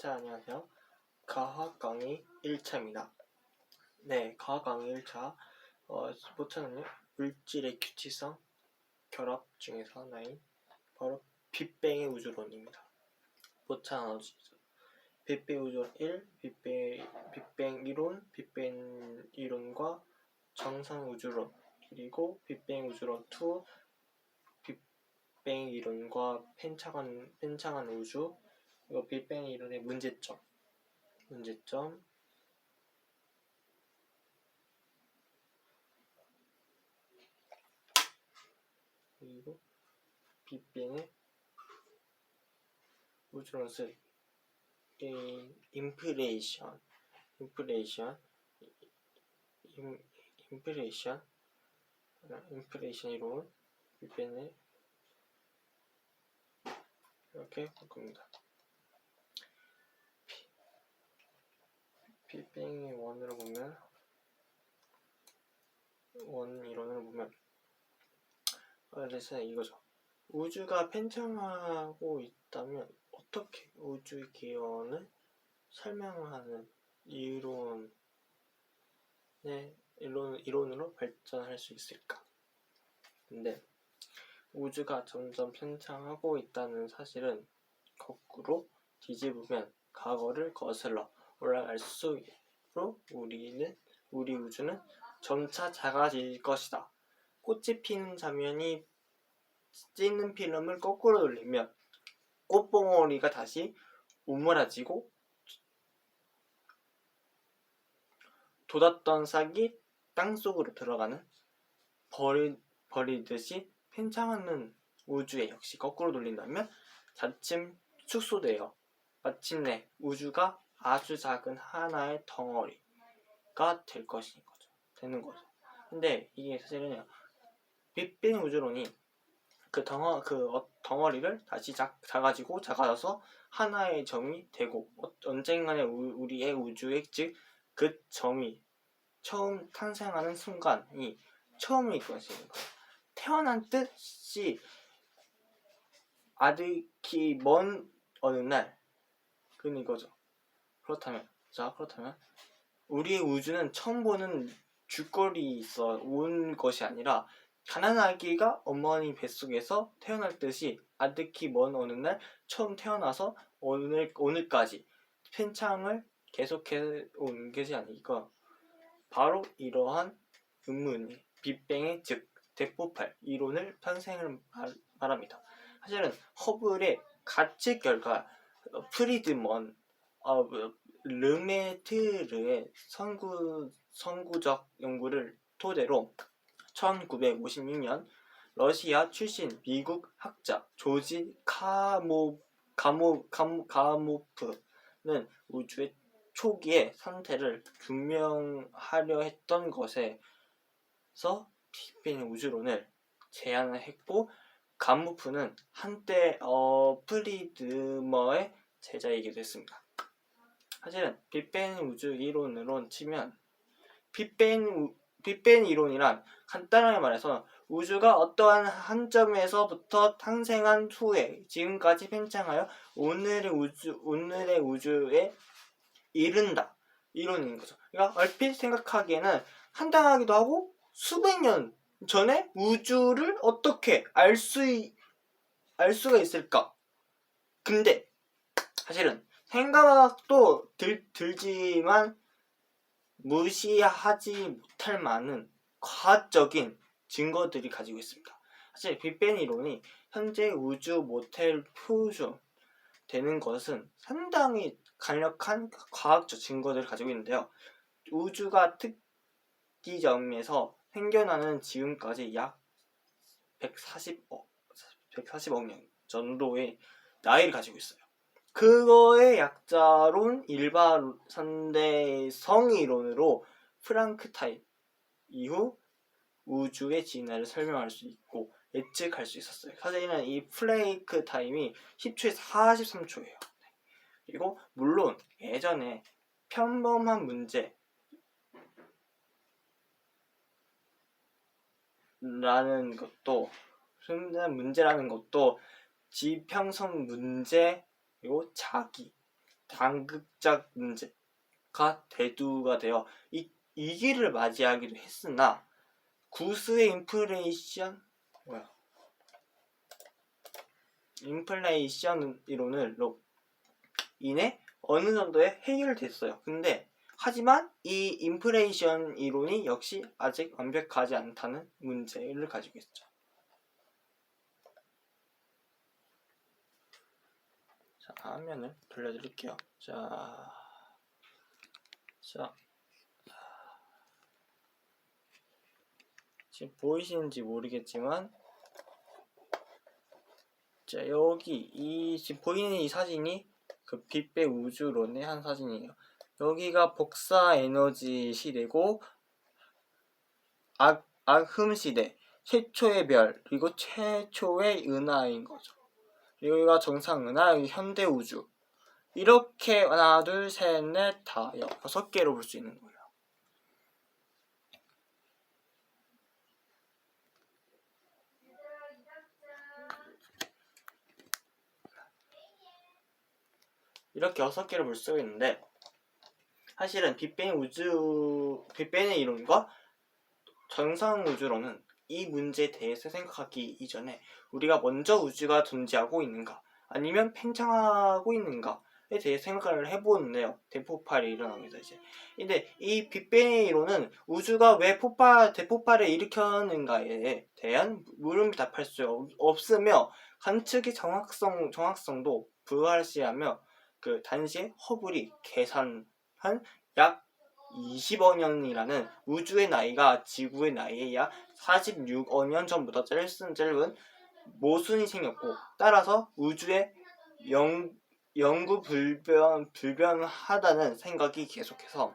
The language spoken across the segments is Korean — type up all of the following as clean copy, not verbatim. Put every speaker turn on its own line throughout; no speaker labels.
자, 안녕하세요. 과학 강의 1차입니다. 네, 과학 강의 1차. 모차는요, 물질의 규칙성, 결합 중에서 하나인 바로 빅뱅의 우주론입니다. 모차 나눠주죠. 빅뱅 우주론 1, 빅뱅 이론, 빅뱅 이론과 정상 우주론, 그리고 빅뱅 우주론 2, 빅뱅 이론과 팽창한 우주, 그리고 빅뱅 이론의 문제점, 그리고 빅뱅의 우주론 3, 인플레이션 이론, 빅뱅을 이렇게 바꿉니다. 빅뱅의 원으로 보면, 원 이론으로 보면, 그래서 이거죠. 우주가 팽창하고 있다면 어떻게 우주의 기원을 설명하는 이론으로 발전할 수 있을까? 근데 우주가 점점 팽창하고 있다는 사실은 거꾸로 뒤집으면 과거를 거슬러 올라갈수록 우리 우주는 점차 작아질 것이다. 꽃이 피는 장면이 찢는 필름을 거꾸로 돌리면 꽃봉오리가 다시 우물아지고 돋았던 싹이 땅속으로 들어가는 버리듯이 팽창하는 우주에 역시 거꾸로 돌린다면 자칫 축소되어 마침내 우주가 아주 작은 하나의 덩어리가 되는 거죠. 근데 이게 사실은 빅뱅 우주론이 그 덩어리를 다시 작아져서 하나의 점이 되고 언젠가는 우리의 우주의 즉 그 점이 처음 탄생하는 순간이 처음일 것인 거예요. 태어난 뜻이 아득히 먼 어느 날 그건 이거죠. 그렇다면 우리의 우주는 처음 보는 줄거리 있어 온 것이 아니라 가난아기가 어머니 뱃속에서 태어날 듯이 아득히 먼 어느 날 처음 태어나서 오늘까지 팽창을 계속해 온 것이 아니고 바로 이러한 빅뱅의 즉 대폭발 이론을 탄생을 말합니다. 사실은 허블의 가측 결과 프리드먼 르메트르의 선구적 연구를 토대로 1956년 러시아 출신 미국 학자 조지 가모프는 우주의 초기의 상태를 규명하려 했던 것에서 빅뱅 우주론을 제안을 했고, 가모프는 한때 프리드머의 제자이기도 했습니다. 사실은 빅뱅 우주 이론으로 치면 빅뱅 이론이란 간단하게 말해서 우주가 어떠한 한 점에서부터 탄생한 후에 지금까지 팽창하여 오늘의 우주에 이른다 이론인 거죠. 그러니까 얼핏 생각하기에는 한당하기도 하고 수백 년 전에 우주를 어떻게 알 수가 있을까? 근데 사실은 생각도 들지만 무시하지 못할 많은 과학적인 증거들이 가지고 있습니다. 사실 빅뱅 이론이 현재 우주 모델 표준되는 것은 상당히 강력한 과학적 증거들을 가지고 있는데요. 우주가 특기점에서 생겨나는 지금까지 약 140억 년 정도의 나이를 가지고 있어요. 그거의 약자론 일반선대 성이론으로 프랑크 타임 이후 우주의 진화를 설명할 수 있고 예측할 수 있었어요. 사실은 이 플레이크 타임이 10초에서 43초예요. 그리고 물론 예전에 평범한 문제라는 것도 지평선 문제 그리고 단극적 문제가 대두가 되어 이 위기를 맞이하기도 했으나 구스의 인플레이션 이론으로 인해 어느 정도의 해결됐어요. 근데 하지만 이 인플레이션 이론이 역시 아직 완벽하지 않다는 문제를 가지고 있죠. 자, 화면을 돌려드릴게요. 자, 지금 보이시는지 모르겠지만, 자, 여기 지금 보이는 이 사진이 그 빅뱅 우주론의 한 사진이에요. 여기가 복사 에너지 시대고 악흠 시대, 최초의 별, 그리고 최초의 은하인 거죠. 여기가 정상 은하, 여기 현대 우주. 이렇게 하나, 둘, 셋, 넷, 다 6개로 볼 수 있는 거예요. 이렇게 6개를 볼 수 있는데, 사실은 빅뱅의 이론과 정상 우주론은 이 문제에 대해서 생각하기 이전에 우리가 먼저 우주가 존재하고 있는가 아니면 팽창하고 있는가에 대해 생각을 해보는데요. 대폭발이 일어납니다. 이제 근데 이 빅뱅의 이론은 우주가 왜 대폭발을 일으켰는가에 대한 물음을 답할 수 없으며 관측의 정확성도 불가시하며 그 당시에 허블이 계산한 약 20억 년이라는 우주의 나이가 지구의 나이에 약 46억 년 전보다 짧은 모순이 생겼고, 따라서 우주의 영구 불변하다는 생각이 계속해서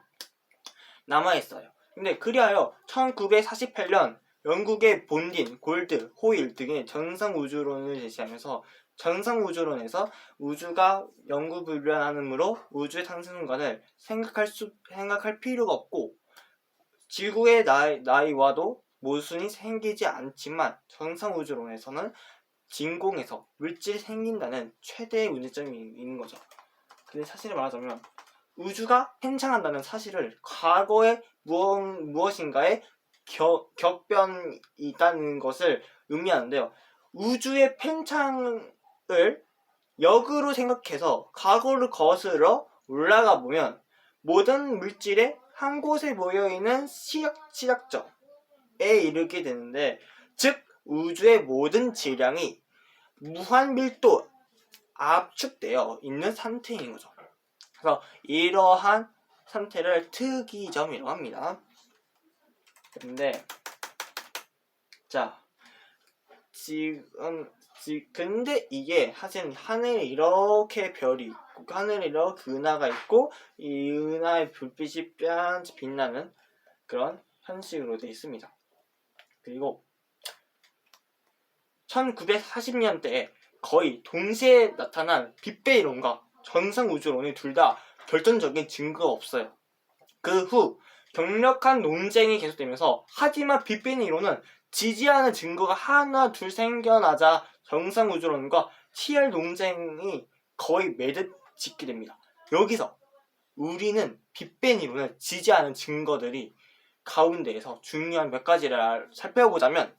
남아있어요. 근데 그리하여 1948년 영국의 본딘, 골드, 호일 등의 정상우주론을 제시하면서 정상우주론에서 우주가 영구불변하므로 우주의 탄생 순간을 생각할 필요가 없고 지구의 나이와도 모순이 생기지 않지만 정상우주론에서는 진공에서 물질이 생긴다는 최대의 문제점이 있는 거죠. 근데 사실을 말하자면 우주가 팽창한다는 사실을 과거에 무엇인가에 격변이 있다는 것을 의미하는데요. 우주의 팽창을 역으로 생각해서 과거를 거슬러 올라가 보면 모든 물질의 한 곳에 모여있는 시작점에 이르게 되는데, 즉 우주의 모든 질량이 무한밀도 압축되어 있는 상태인 거죠. 그래서 이러한 상태를 특이점이라고 합니다. 근데 근데 이게 사실 하늘에 이렇게 별이 있고 하늘에 이렇게 은하가 있고 이 은하의 불빛이 빛나는 그런 현식으로 되어 있습니다. 그리고 1940년대에 거의 동시에 나타난 빅뱅 이론과 정상 우주론이 둘 다 결정적인 증거가 없어요. 그 후 강력한 논쟁이 계속되면서, 하지만 빅뱅 이론은 지지하는 증거가 하나 둘 생겨나자 정상 우주론과 치열 논쟁이 거의 매듭 짓게 됩니다. 여기서 우리는 빅뱅 이론을 지지하는 증거들이 가운데에서 중요한 몇 가지를 살펴보자면,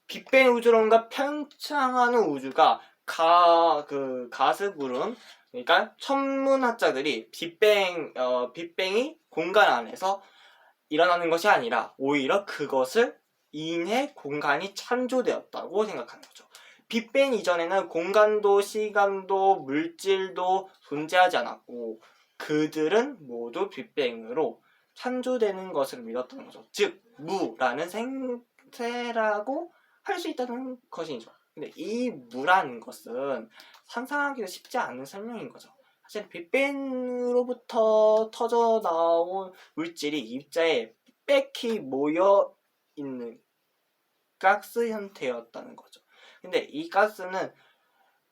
빅뱅 우주론과 팽창하는 우주가 가스구름, 그러니까 천문학자들이 빅뱅이 공간 안에서 일어나는 것이 아니라 오히려 그것을 인해 공간이 창조되었다고 생각하는 거죠. 빅뱅 이전에는 공간도 시간도 물질도 존재하지 않았고 그들은 모두 빅뱅으로 창조되는 것을 믿었던 거죠. 즉 무라는 생태라고 할 수 있다는 것이죠. 근데 이 무라는 것은 상상하기도 쉽지 않은 설명인 거죠. 사실 빅뱅으로부터 터져 나온 물질이 입자에 빽히 모여 있는 가스 형태였다는 거죠. 근데 이 가스는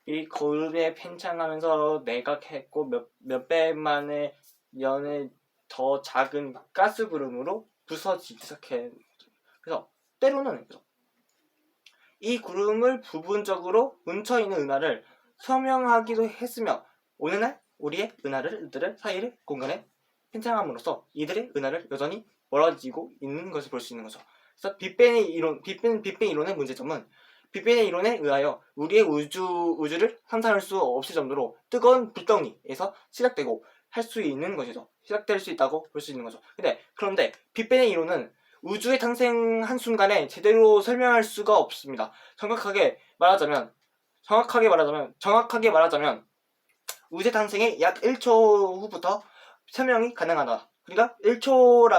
이 거울에 팽창하면서 내각했고 몇백만의 년의 더 작은 가스 구름으로 부서지기 시작해. 그래서 때로는 이 구름을 부분적으로 뭉쳐있는 은하를 설명하기도 했으며, 어느 날 우리의 은하들 사이를 공간에 팽창함으로써 이들의 은하를 여전히 멀어지고 있는 것을 볼 수 있는 거죠. 그래서 빅뱅 이론의 문제점은 빅뱅의 이론에 의하여 우리의 우주를 상상할 수 없을 정도로 뜨거운 불덩이에서 시작되고 할 수 있는 것이죠. 시작될 수 있다고 볼 수 있는 거죠. 그런데 빅뱅의 이론은 우주의 탄생한 순간에 제대로 설명할 수가 없습니다. 정확하게 말하자면 우주의 탄생의 약 1초 후부터 설명이 가능하다. 그러니까 1초라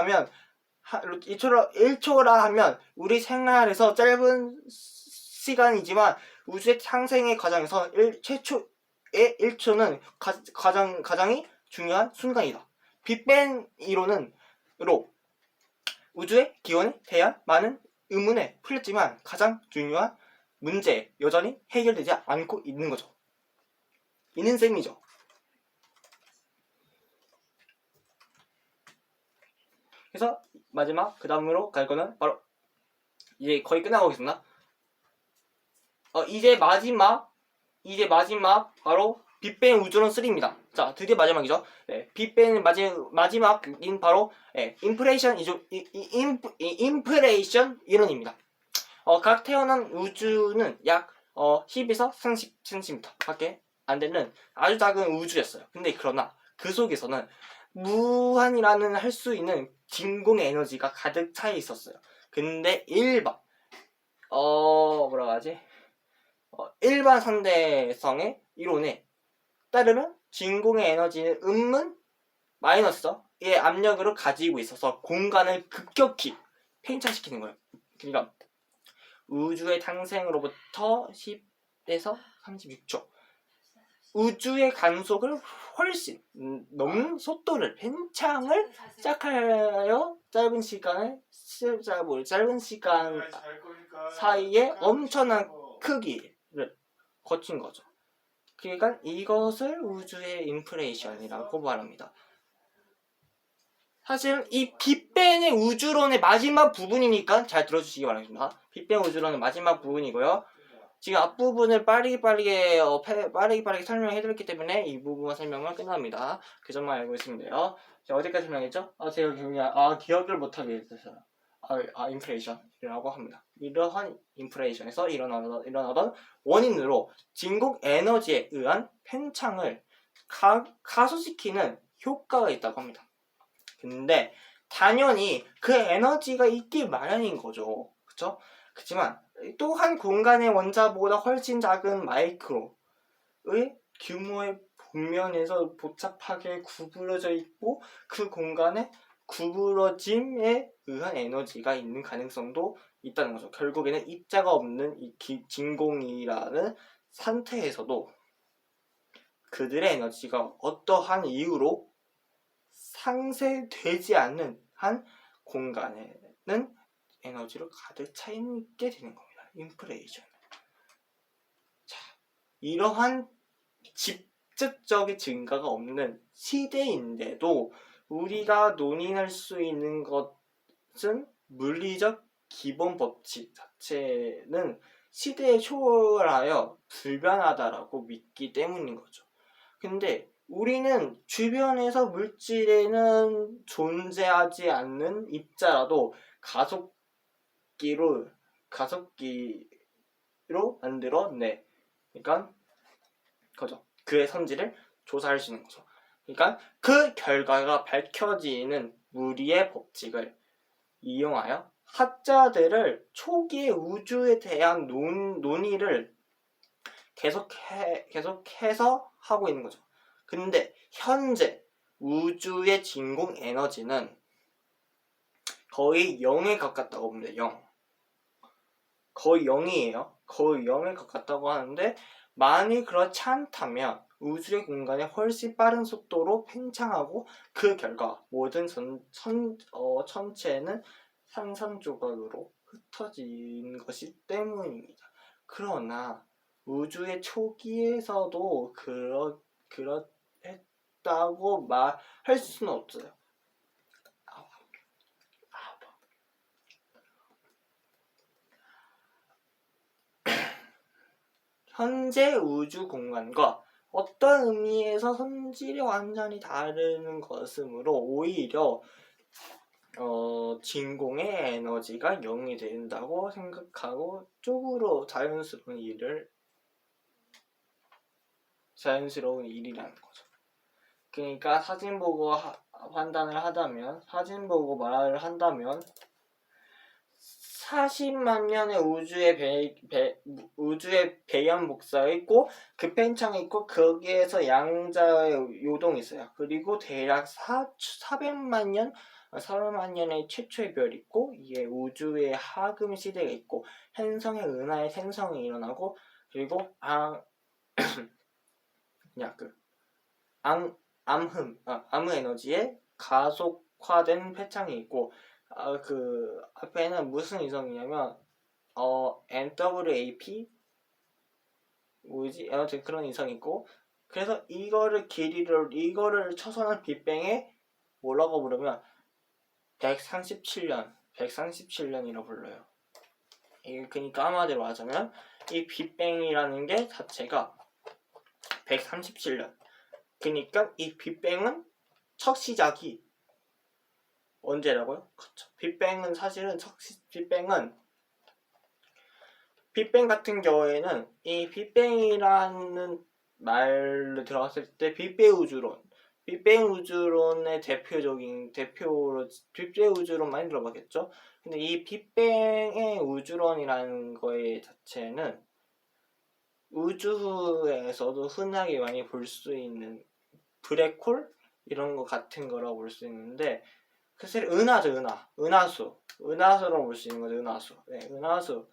하면 우리 생활에서 짧은 시간이지만 우주의 탄생의 과정에서 최초의 1초는 가장이 중요한 순간이다. 빅뱅 이론으로 우주의 기원에 대한 많은 의문에 풀렸지만 가장 중요한 문제 여전히 해결되지 않고 있는 거죠. 있는 셈이죠. 그래서 마지막 그 다음으로 갈 거는 바로 이제 거의 끝나고 있습니다. 이제 마지막 바로 빅뱅 우주론 3입니다. 자, 드디어 마지막이죠. 네, 빅뱅 마지막인 바로 인플레이션 이론입니다. 각 태어난 우주는 약 10에서 30cm 밖에 안 되는 아주 작은 우주였어요. 근데 그러나 그 속에서는 무한이라는 할 수 있는 진공의 에너지가 가득 차 있었어요. 근데 일반 상대성의 이론에 따르면 진공의 에너지는 마이너스의 압력으로 가지고 있어서 공간을 급격히 팽창시키는 거예요. 그러니까 우주의 탄생으로부터 10에서 36초 우주의 간속을 훨씬 넘는 속도를 팽창을 시작하여 짧은 시간 사이에 엄청난 크기를 거친 거죠. 그러니까 이것을 우주의 인플레이션이라고 말합니다. 사실 이 빅뱅의 우주론의 마지막 부분이니까 잘 들어주시기 바랍니다. 빅뱅 우주론의 마지막 부분이고요. 지금 앞부분을 빠르게 설명해드렸기 때문에 이 부분 설명은 끝납니다. 그 점만 알고 있으면 돼요. 제가 어디까지 설명했죠? 제가 기억을 못하게 됐어요. 인플레이션이라고 합니다. 이러한 인플레이션에서 일어나던 원인으로 진공 에너지에 의한 팽창을 가소시키는 효과가 있다고 합니다. 근데 당연히 그 에너지가 있기 마련인 거죠. 그쵸? 그렇지만 또한 공간의 원자보다 훨씬 작은 마이크로의 규모의 복면에서 복잡하게 구부러져 있고 그 공간에 구부러짐에 의한 에너지가 있는 가능성도 있다는 거죠. 결국에는 입자가 없는 이 진공이라는 상태에서도 그들의 에너지가 어떠한 이유로 상쇄되지 않는 한 공간에는 에너지로 가득 차 있게 되는 겁니다. 인플레이션. 자, 이러한 직접적인 증가가 없는 시대인데도 우리가 논의할 수 있는 것은 물리적 기본 법칙 자체는 시대에 초월하여 불변하다라고 믿기 때문인 거죠. 근데 우리는 주변에서 물질에는 존재하지 않는 입자라도 가속기로 만들어내. 그러니까 그죠. 그의 성질을 조사할 수 있는 거죠. 그러니까 그 결과가 밝혀지는 무리의 법칙을 이용하여 학자들을 초기의 우주에 대한 논의를 계속해서 하고 있는 거죠. 근데 현재 우주의 진공 에너지는 거의 0에 가깝다고 봅니다. 0. 거의 0이에요. 거의 0에 가깝다고 하는데 만일 그렇지 않다면 우주의 공간에 훨씬 빠른 속도로 팽창하고 그 결과 모든 천체는 상상조각으로 흩어진 것이 때문입니다. 그러나 우주의 초기에서도 그렇다고 말할 수는 없어요. 현재 우주 공간과 어떤 의미에서 성질이 완전히 다른 것이므로 오히려 진공의 에너지가 0이 된다고 생각하고 쪽으로 자연스러운 일이라는 거죠. 그러니까 사진 보고 판단을 하다면, 사진 보고 말을 한다면 40만 년의 우주의 배연 복사가 있고 그 팽창이 있고 거기에서 양자의 요동이 있어요. 그리고 대략 400만 년의 최초의 별이 있고 이게 우주의 하금 시대가 있고 행성의 은하의 생성이 일어나고 그리고 암흑 에너지의 가속화된 팽창이 있고 그 앞에는 무슨 이성이냐면 NWAP 아무튼 그런 이성이 있고 그래서 이거를 초선한 빅뱅에 뭐라고 부르면 137년이라고 불러요. 그러니까 한마디로 하자면 이 빅뱅이라는 게 자체가 137년. 그러니까 이 빅뱅은 첫 시작이 언제라고요? 그렇죠. 빅뱅은 빅뱅 같은 경우에는 이 빅뱅이라는 말로 들어갔을 때 빅뱅 우주론의 빅뱅 우주론 많이 들어봤겠죠? 근데 이 빅뱅의 우주론이라는 거의 자체는 우주에서도 흔하게 많이 볼 수 있는 블랙홀 이런 거 같은 거라고 볼 수 있는데 사실 은하수로 볼 수 있는 거죠. 은하수.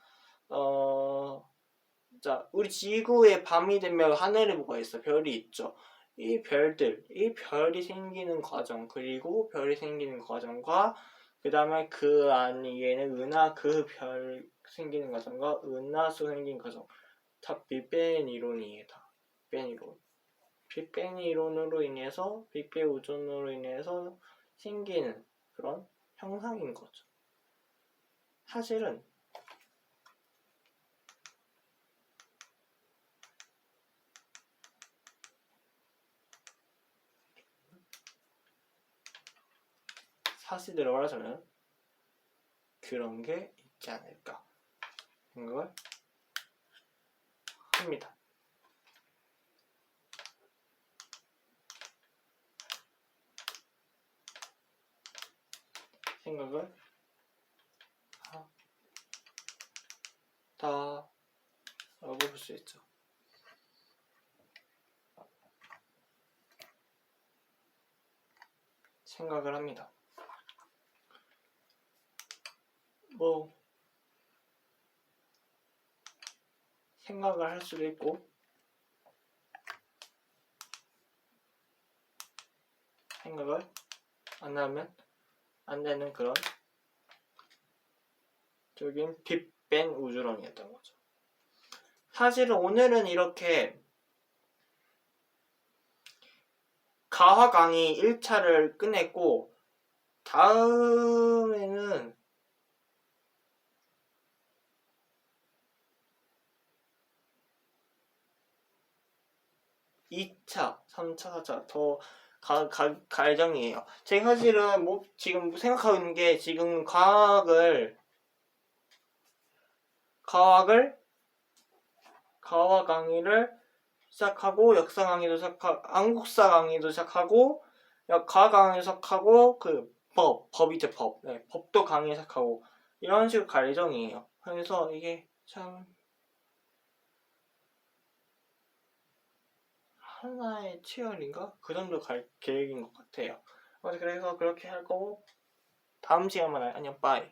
자, 우리 지구에 밤이 되면 하늘에 뭐가 있어? 별이 있죠. 이 별이 생기는 과정, 그리고 별이 생기는 과정과 그 다음에 그 안에는 그 별 생기는 과정과 은하수 생기는 과정 다 빅뱅 이론이에요. 빅뱅 이론으로 인해서 빅뱅 우주론으로 인해서 생기는 그런 형상인 거죠. 사실은 사실대로 말하자면 그런 게 있지 않을까 생각을 합니다. 생각을 다라고 볼 수 있죠. 생각을 합니다. 뭐 생각을 할 수도 있고 생각을 안 하면 안 되는 그런 적인 빅뱅 우주론이었던 거죠. 사실은 오늘은 이렇게 가화 강의 1차를 끝냈고 다음에는 2차, 3차, 4차 더 갈 예정이에요. 제가 사실은 지금 생각하고 있는 게 지금 과학 강의를 시작하고 역사 강의도 시작하고 한국사 강의도 시작하고 과학 강의도 시작하고 법이죠. 법도 강의 시작하고 이런 식으로 갈 예정이에요. 그래서 이게 참 하나의 치열인가? 그 정도 갈 계획인 것 같아요. 그래서 그렇게 할 거고 다음 시간에 만나요. 안녕 빠이.